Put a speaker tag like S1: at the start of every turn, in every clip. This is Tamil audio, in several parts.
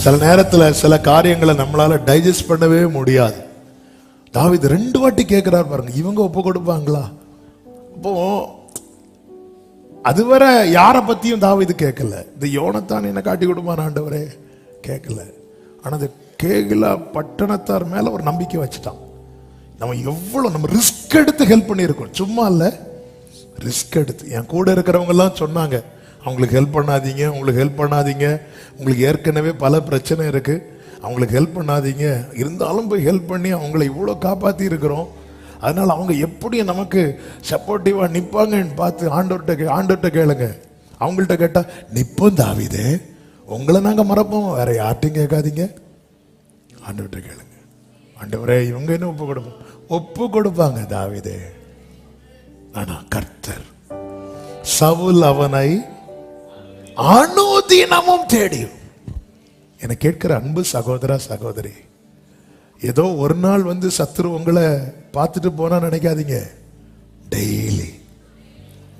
S1: சில நேரத்துல சில காரியங்களை நம்மளால டைஜஸ்ட் பண்ணவே முடியாது. தாவீது 2 வாட்டி கேட்கிறார் பாருங்க, இவங்க ஒப்பு கொடுப்பாங்களா? அப்போ அதுவரை யார பத்தியும் தாவீது கேட்கல. இந்த யோனத்தான் என்ன காட்டி கொடுப்பான் ஆண்டவரே கேட்கல. ஆனா அந்த கேகிலா பட்டணத்தார் மேல ஒரு நம்பிக்கை வச்சுட்டான். நம்ம எவ்வளவு நம்ம ரிஸ்க் எடுத்து ஹெல்ப் பண்ணியிருக்கோம். சும்மா இல்ல, ரிஸ்க் எடுத்து. என் கூட இருக்கிறவங்க எல்லாம் சொன்னாங்க, அவங்களுக்கு ஹெல்ப் பண்ணாதீங்க, உங்களுக்கு ஹெல்ப் பண்ணாதீங்க, உங்களுக்கு ஏற்கனவே பல பிரச்சனை இருக்கு, அவங்களுக்கு ஹெல்ப் பண்ணாதீங்க. இருந்தாலும் போய் ஹெல்ப் பண்ணி அவங்களை இவ்வளோ காப்பாற்றி இருக்கிறோம். அதனால அவங்க எப்படி நமக்கு சப்போர்ட்டிவா நிற்பாங்கன்னு பார்த்து ஆண்டவர்கிட்ட கேளுங்க. அவங்கள்ட்ட கேட்டா நிப்போம் தாவீதே, உங்களை நாங்கள் மறப்போம், வேற யார்ட்டையும் கேட்காதீங்க, ஆண்டவர்கிட்ட கேளுங்க. ஆண்டவரே இவங்க என்ன ஒப்பு கொடுப்பாங்க தாவீதே. ஆனா கர்த்தர் சவுல் அவனை அனுதினமும் தேடியும். என கேட்கிற அன்பு சகோதரா சகோதரி, ஏதோ ஒரு நாள் வந்து சத்துரு உங்களை பார்த்துட்டு போனா நினைக்காதீங்க.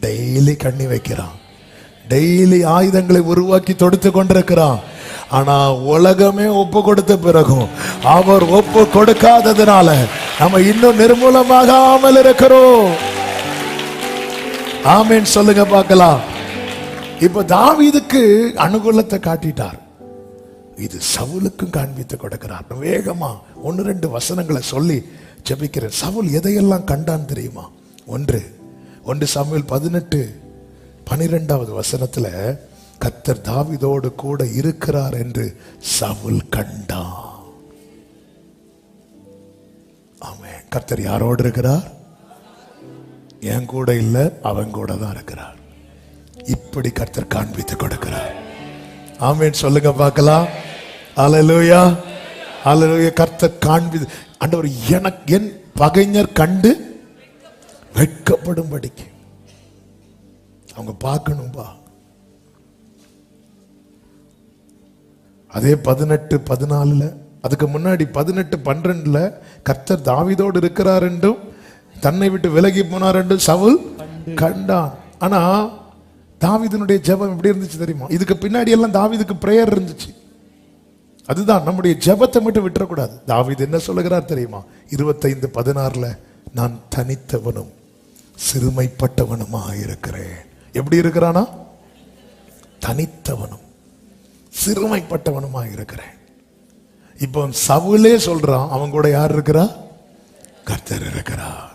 S1: டெய்லி கண்ணி வைக்கிறான், டெய்லி ஆயுதங்களை உருவாக்கி தொடுத்து கொண்டிருக்கிறான். ஆனா உலகமே ஒப்பு கொடுத்த பிறகும் அவர் ஒப்பு கொடுக்காததுனால நம்ம இன்னும் நிர்மூலமாகாமல் இருக்கிறோம். ஆமென் சொல்லுங்க பார்க்கலாம். இப்ப தாவீதுக்கு அனுகூலத்தை காட்டிட்டார், இது சவுலுக்கும் காண்பித்து கொடுக்கிறார். வேகமா 1-2 வசனங்களை சொல்லி ஜெபிக்கிறேன். சவுல் எதையெல்லாம் கண்டான் தெரியுமா? 1 சாமுவேல் 18:12 வசனத்துல கர்த்தர் தாவீதோடு கூட இருக்கிறார் என்று சவுல் கண்டான். ஆமென். கர்த்தர் யாரோடு இருக்கிறார்? என் கூட இல்ல, அவன் கூட தான் இருக்கிறார். இப்படி கர்த்தர் காண்பித்து கொடுக்கிறார். ஆமென் சொல்லுங்க பார்க்கலாம். அல்லேலூயா, அல்லேலூயா. கர்த்தர் காண்பித்து, ஆண்டவர் எனக்கு என் பகைஞர் கண்டு வெட்கப்படும்படிக்கு அவங்க பார்க்கணும்பா. அதே 18:14 அதுக்கு முன்னாடி 18:12 கர்த்தர் தாவீதோடு இருக்கிறார் என்றும் தன்னை விட்டு விலகி போனார் என்றும் சவுல் கண்டான். ஆனா தாவீதினுடைய ஜெபம் எப்படி இருந்துச்சு தெரியுமா? இதுக்கு பின்னாடி எல்லாம் தாவீதுக்கு பிரேயர் இருந்துச்சு. அதுதான் நம்முடைய ஜெபத்தை மட்டும் விட்டுறக்கூடாது. தாவீது என்ன சொல்லுகிறார் தெரியுமா? 25:16 நான் தனித்தவனும் சிறுமைப்பட்டவனுமா இருக்கிறேன். எப்படி இருக்கிறானா? தனித்தவனும் சிறுமைப்பட்டவனுமா இருக்கிறேன். இப்போ சவுலே சொல்றான், அவன் கூட யார் இருக்கிறா? கர்த்தர் இருக்கிறார்.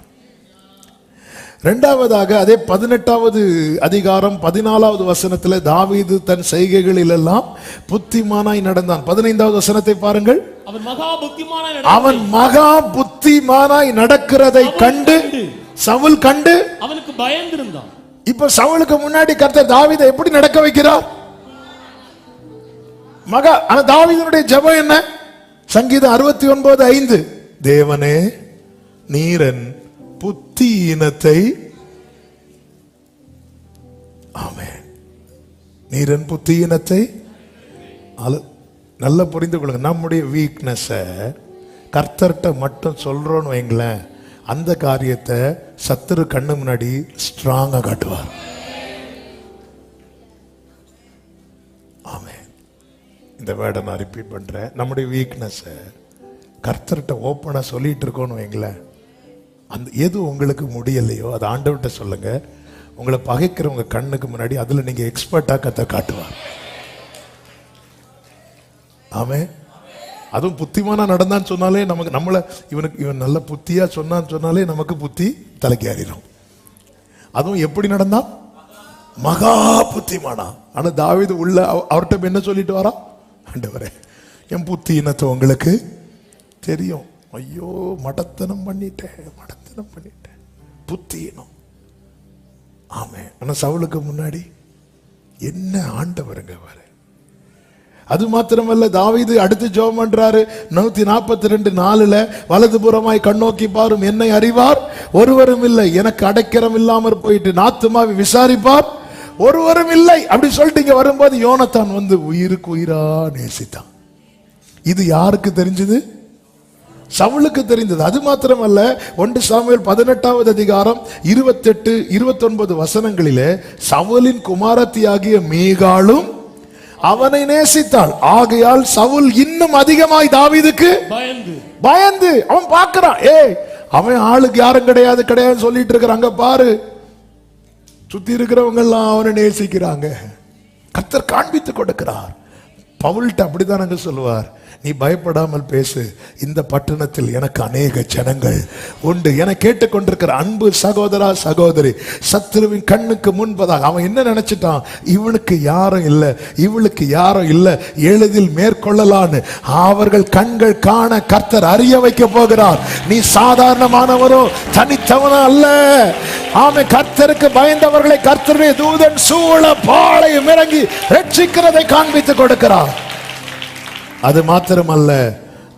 S1: இரண்டாவதாக அதே 18வது அதிகாரம் 14வது வசனத்தில் தாவீது தன் செய்கைகளில் எல்லாம் புத்திமானாய் நடந்தான். 15வது வசனத்தை பாருங்கள். அவன் மகா புத்திமானாய் நடக்கிறதை கண்டு சவுல் கண்டு
S2: அவனுக்கு பயந்திருந்தான்.
S1: இப்ப சவுலுக்கு முன்னாடி கர்த்தர் தாவீதை எப்படி நடக்க வைக்கிறார்? ஆனா தாவீதுடைய ஜெபம் என்ன? சங்கீதம் 69:5 தேவனே நீரன் புத்தியினத்தை, ஆமென், நீரன் புத்தியினத்தை. நல்லா புரிந்து கொள்ளுங்க. நம்முடைய வீக்னஸ கர்த்தர்கிட்ட மட்டும் சொல்றோன்னு வைங்களேன், அந்த காரியத்தை சத்துரு கண்ணு முன்னாடி ஸ்ட்ராங்கா காட்டுவார். ஆமென். இந்த வேர்டை நான் ரிப்பீட் பண்றேன். நம்முடைய வீக்னஸ கர்த்தர்கிட்ட ஓப்பனா சொல்லிட்டு இருக்கோன்னு வைங்களேன், அந்த எது உங்களுக்கு முடியலையோ அது ஆண்டவர்கிட்ட சொல்லுங்க. உங்களை பகைக்கிறவங்க கண்ணுக்கு முன்னாடி அதுல நீங்க எக்ஸ்பர்ட்டா கர்த்தர் காட்டுவார். ஆமென். அதுவும் புத்திமானா நடந்தான்னு சொன்னாலே நமக்கு, இவன் நல்ல புத்தியா சொன்னான்னு சொன்னாலே நமக்கு புத்தி தலைக்கு ஏறிடும். அதுவும் எப்படி நடந்தா? மகா புத்திமானா. ஆனா தாவீது உள்ள அவர்கிட்ட என்ன சொல்லிட்டு வரா? ஆண்டவரே என் புத்தியினத்தை உங்களுக்கு தெரியும். ஐயோ மடத்தனம் பண்ணிட்டேன் புத்தியினம். ஆமென். ஆனா சவுலுக்கு முன்னாடி என்ன ஆண்டவருங்க வர. அது மாத்திரமல்ல, தாவீது அடுத்து ஜெபம் பண்றாரு. 142:4 வலது புறமாய் கண்ணோக்கி பாரும், என்னை அறிவார் ஒருவரும் இல்லை, எனக்கு அடைக்கலம் இல்லாமற் போயிட்டு ஆத்துமாவை விசாரிப்பார் ஒருவரும் இல்லை. அப்படி சொல்லிட்டு இங்க வரும்போது யோனத்தான் வந்து உயிருக்கு உயிரா நேசித்தான். இது யாருக்கு தெரிஞ்சது? சவுலுக்கு தெரிந்தது. அது மாத்திரமல்ல, 1 சாமுவேல் 18வது அதிகாரம் 28-29 வசனங்களிலே சவுலின் குமாரத்தியாகிய மீகாளும் அவனை நேசித்தாள். ஆகையால் சவுல் இன்னும் அதிகமாய் தாவீதுக்கு பயந்து அவன் பார்க்கிறான். அவன் ஆளுக்கு யாரும் கிடையாது கிடையாது சொல்லிட்டு இருக்கிறான். அங்க பாரு, சுத்தி இருக்கிறவங்க எல்லாம் அவனை நேசிக்கிறாங்க. கர்த்தர் காண்பித்து கொடுக்கிறார். பவுல்ட்ட அப்படிதான் சொல்லுவார், நீ பயப்படாமல் பேசு, இந்த பட்டணத்தில் எனக்கு அநேக ஜனங்கள் உண்டு. என கேட்டுக்கொண்டிருக்கிற அன்பு சகோதரா சகோதரி, சத்துருவின் கண்ணுக்கு முன்பதாக அவன் என்ன நினைச்சிட்டான், இவனுக்கு யாரும் இல்லை, இவளுக்கு யாரும் இல்லை, எளிதில் மேற்கொள்ளலான்னு. அவர்கள் கண்கள் காண கர்த்தர் அறிய வைக்க போகிறார். நீ சாதாரணமானவரோ தனித்தவனோ அல்ல. ஆமென். கர்த்தருக்கு பயந்தவர்களை கர்த்தருடைய தூதன் சூழ பாளையம் இறங்கி ரட்சிக்கிறதை காண்பித்து கொடுக்கிறார். அது மாத்திரமல்ல,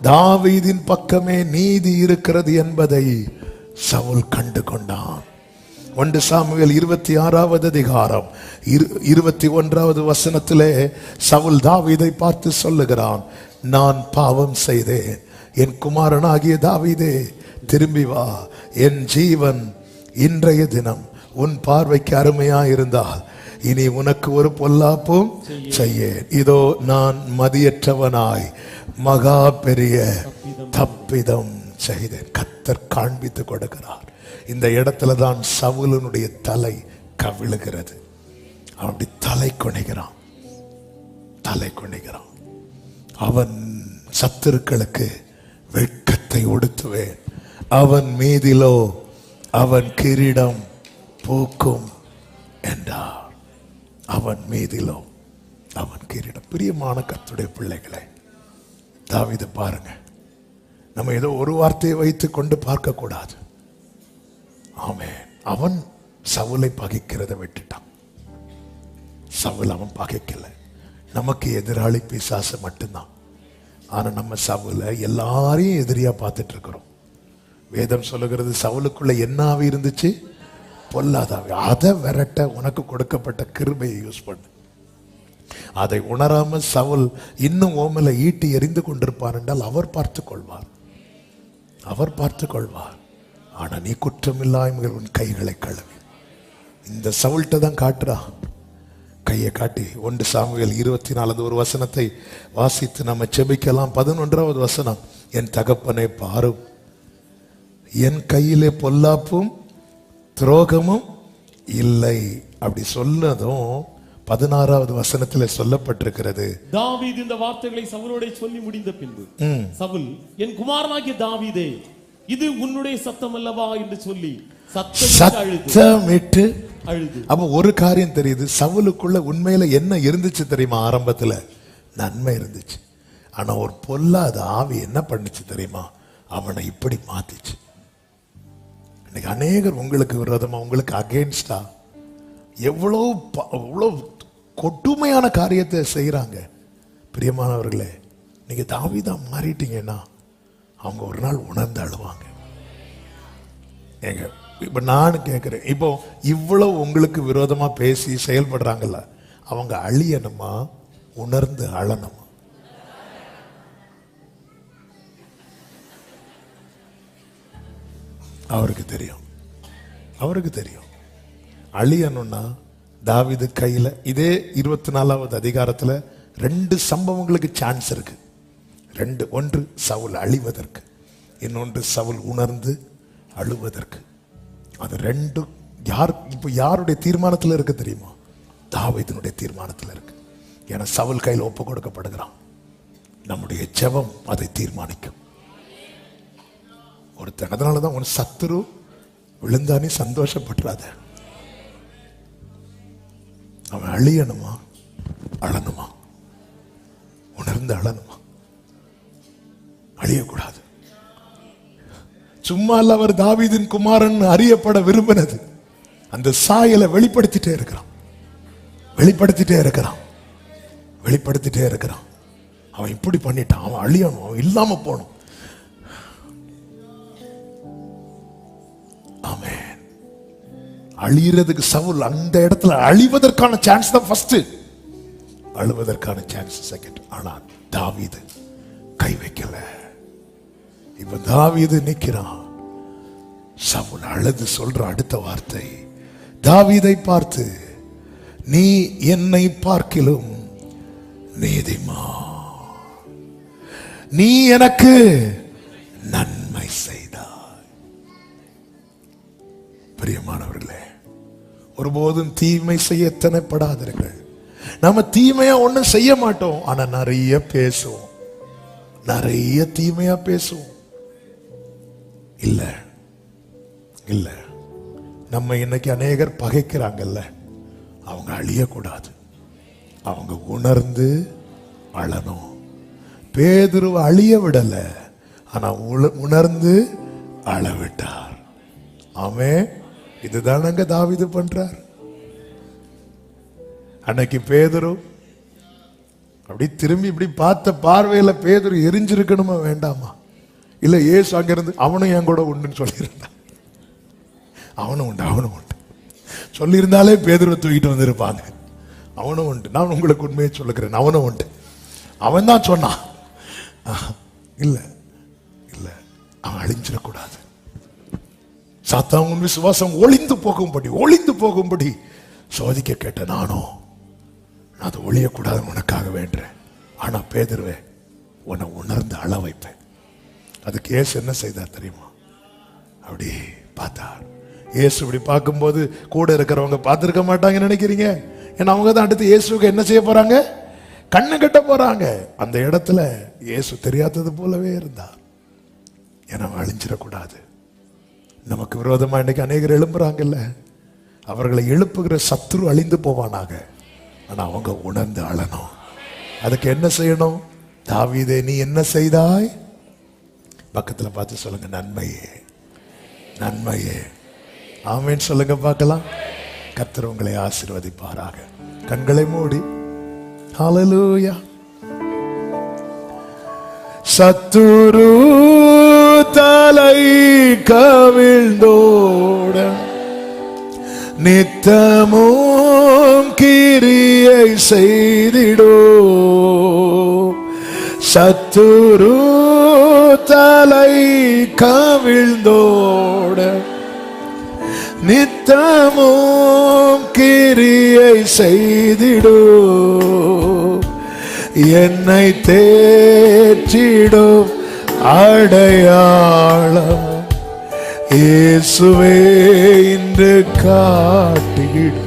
S1: தாவீதின் பக்கமே நீதி இருக்கிறது என்பதை சவுல் கண்டு கொண்டான். 1 சாமுவேல் 26வது அதிகாரம் 21வது வசனத்திலே சவுல் தாவீதை பார்த்து சொல்லுகிறான், நான் பாவம் செய்தேன், என் குமாரனாகிய தாவீதே திரும்பி வா, என் ஜீவன் இன்றைய தினம் உன் பார்வைக்கு அருமையா இருந்தால் இனி உனக்கு ஒரு பொல்லாப்பும் செய்யேன். இதோ நான் மதியற்றவனாய் மகா பெரிய தப்பிதம் செய்தேன். கர்த்தர் காண்பித்து கொடுக்கிறார். இந்த இடத்துல தான் சவுலனுடைய தலை கவிழுகிறது. அவனுடைய தலை குனிகிறான். அவன் சத்துருக்களுக்கு வெட்கத்தை உடுத்துவேன், அவன் மீதிலோ அவன் கிரீடம் பூக்கும் என்றார். அவன் மீதிலோ அவன் கிரீடம். பிரியமான கர்த்தருடைய பிள்ளைகளே, தாவீது பாருங்க, நம்ம ஏதோ ஒரு வார்த்தையை வைத்து கொண்டு பார்க்க கூடாது. ஆமென். அவன் சவுலை பகைக்கிறத விட்டுட்டான். சவுல் அவன் பகைக்கல. நமக்கு எதிராளி பிசாசு மட்டும்தான். ஆனா நம்ம சவுலை எல்லாரையும் எதிரியா பார்த்துட்டு இருக்கிறோம். வேதம் சொல்லுகிறது, சவுலுக்குள்ள என்ன ஆவி இருந்துச்சு? பொல்லாதாவி. அதை விரட்ட உனக்கு கொடுக்கப்பட்ட கிருபையை யூஸ் பண்ணு. அதை உணராம சவுல் இன்னும் ஓமல ஈட்டி எறிந்து கொண்டிருப்பார் என்றால் அவர் பார்த்து கொள்வார். ஆனா நீ குற்றமில்லாமல் உன் கைகளை கழுவி. இந்த சவுல்ட்ட தான் காட்டுறா, கையை காட்டி. 1 சாமுவேல் 24 ஒரு வசனத்தை வாசித்து நம்ம செபிக்கலாம். 11வது வசனம், என் தகப்பனை பாரும், என் கையிலே பொல்லாப்பும் துரோகமும் இல்லை. அப்படி சொன்னதும் 16வது வசனத்துல சொல்லப்பட்டிருக்கிறது,
S2: தாவீது இந்த வார்த்தைகளை சவுலோட சொல்லி முடிந்த பின்பு சவுல், என் குமாரனாகிய தாவீதே, இது உன்னுடைய சத்தம் அல்லவா என்று சொல்லி
S1: சத்தமிட்டு அழுது. அப்ப ஒரு காரியம் தெரியுது, சவுலுக்குள்ள உண்மையில என்ன இருந்துச்சு தெரியுமா? ஆரம்பத்துல நன்மை இருந்துச்சு. ஆனா ஒரு பொல்லாத ஆவி என்ன பண்ணுச்சு தெரியுமா? அவனை இப்படி மாத்திச்சு. இன்னைக்கு அநேகர் உங்களுக்கு விரோதமா, உங்களுக்கு அகேன்ஸ்டா எவ்வளவு கொடுமையான காரியத்தை செய்யறாங்க. பிரியமானவர்களே, நீங்க தாவீதா மாறிட்டீங்கன்னா அவங்க ஒரு நாள் உணர்ந்து அழுவாங்க. இப்ப நான் கேட்கிறேன், இப்போ இவ்வளவு உங்களுக்கு விரோதமா பேசி செயல்படுறாங்கல்ல, அவங்க அழியணுமா உணர்ந்து அழணுமா? அவருக்கு தெரியும். அழியணும்னா தாவீது கையில இதே 24வது அதிகாரத்துல 2 சம்பவங்களுக்கு சான்ஸ் இருக்கு. 2, ஒன்று சவுல் அழிவதற்கு, இன்னொன்று சவுல் உணர்ந்து அழுவதற்கு. அது 2 இப்ப யாருடைய தீர்மானத்தில் இருக்கு தெரியுமா? தாவீதினுடைய தீர்மானத்தில் இருக்கு. ஏன்னா சவுல் கையில் ஒப்பு கொடுக்கப்படுகிறான். நம்முடைய ஜெபம் அதை தீர்மானிக்கும். ஒருத்தன் அதனாலதான் உன் சத்துரு விழுந்தானே சந்தோஷப்பட்டுறாத. அவன் அழியணுமா அழணுமா? உணர்ந்து அழணுமா? அழியக்கூடாது. சும்மா அல்ல அவர் தாவீதின் குமாரன் அறியப்பட விரும்பினது. அந்த சாயலை வெளிப்படுத்திட்டே இருக்கிறான். அவன் இப்படி பண்ணிட்டான், அவன் அழியணும், அவன் இல்லாம போகணும். ஆமென். அழியறதுக்கு சவுல் அந்த இடத்துல அழிவதற்கான சான்ஸ் தான் ஃபர்ஸ்ட், அழுவதற்கான சான்ஸ் செகண்ட். ஆனா தாவீது கை வைக்கல. இப்ப தாவீது நிக்கிறான். சவுல் அழுது சொல்ற அடுத்த வார்த்தை, தாவீதை பார்த்து, நீ என்னை பார்க்கிலும் நீதிமான். நீ எனக்கு நன்மை செய்தாய். பிரியமானவர்களே, ஒருபோதும் தீமை செய்ய எத்தனைப்படாதீர்கள். நம்ம தீமையா ஒண்ணும் செய்ய மாட்டோம், ஆனா நிறைய பேசுவோம், நிறைய தீமையா பேசுவோம். இல்ல இல்ல, நம்ம இன்னைக்கு அநேகர் பகைக்கிறாங்கல்ல, அவங்க அழியக்கூடாது, அவங்க உணர்ந்து அழணும். பேதுரு அழிய விடல, ஆனா உணர்ந்து அழவிட்டார். ஆமென். இதுதானங்க தாவீது பண்றார். அன்னைக்கு பேதுரு அப்படி திரும்பி இப்படி பார்த்த பார்வையில பேதுரு எரிஞ்சிருக்கணுமா வேண்டாமா? இல்ல ஏசு அங்கிருந்து அவனும் என் கூட உண்டுன்னு சொல்லியிருந்தான். அவனும் உண்டு சொல்லியிருந்தாலே பேதுருவை தூக்கிட்டு வந்திருப்பாங்க. அவனும் உண்டு. நான் உங்களுக்கு உண்மையை சொல்லுகிறேன், அவனும் உண்டு. அவன் தான் சொன்னான். இல்ல இல்ல, அவன் அழிஞ்சிடக்கூடாது. சாத்தான் உன் விசுவாசம் ஒளிந்து போகும்படி சோதிக்க கேட்ட நானும் அது ஒளியக்கூடாது உனக்காக வேண்டேன். ஆனா பேதுருவே, உன்னை உணர்ந்து அழ வைப்பேன். அதுக்கு இயேசு என்ன செய்தார் தெரியுமா? அப்படி பார்த்தார். இயேசு இப்படி பார்க்கும்போது கூட இருக்கிறவங்க பார்த்திருக்க மாட்டாங்கன்னு நினைக்கிறீங்க? ஏன்னா அவங்க தான் அடுத்து இயேசுக்கு என்ன செய்ய போறாங்க? கண்ணு கட்ட போறாங்க. அந்த இடத்துல இயேசு தெரியாதது போலவே இருந்தார். ஏன்னா அழிஞ்சிடக்கூடாது. நமக்கு விரோதமா இன்னைக்கு அநேகர் எழும்புறாங்கல்ல, அவர்களை எழுப்புகிற சத்துரு அழிந்து போவானாக. ஆனா அவங்க உணர்ந்து அழணும். அதுக்கு என்ன செய்யணும்? தாவீதே, நீ என்ன செய்தாய்? பக்கத்துல பார்த்து சொல்லுங்க, நன்மையே நன்மையே. ஆமென் சொல்லுங்க பார்க்கலாம். கர்த்தர் உங்களை ஆசீர்வதிப்பாராக. கண்களை மூடி ஹல்லேலூயா. சத்துரு தலை கவிழ்ந்தோட நித்தமும் கிரியை செய்திடோ. சத்துரு தலை கவிழ்ந்தோட நித்தமும் கிரியை செய்திடோ. என்னை தேற்றிடும் அடையாளம் இயேசுவே இன்று காட்டிடு.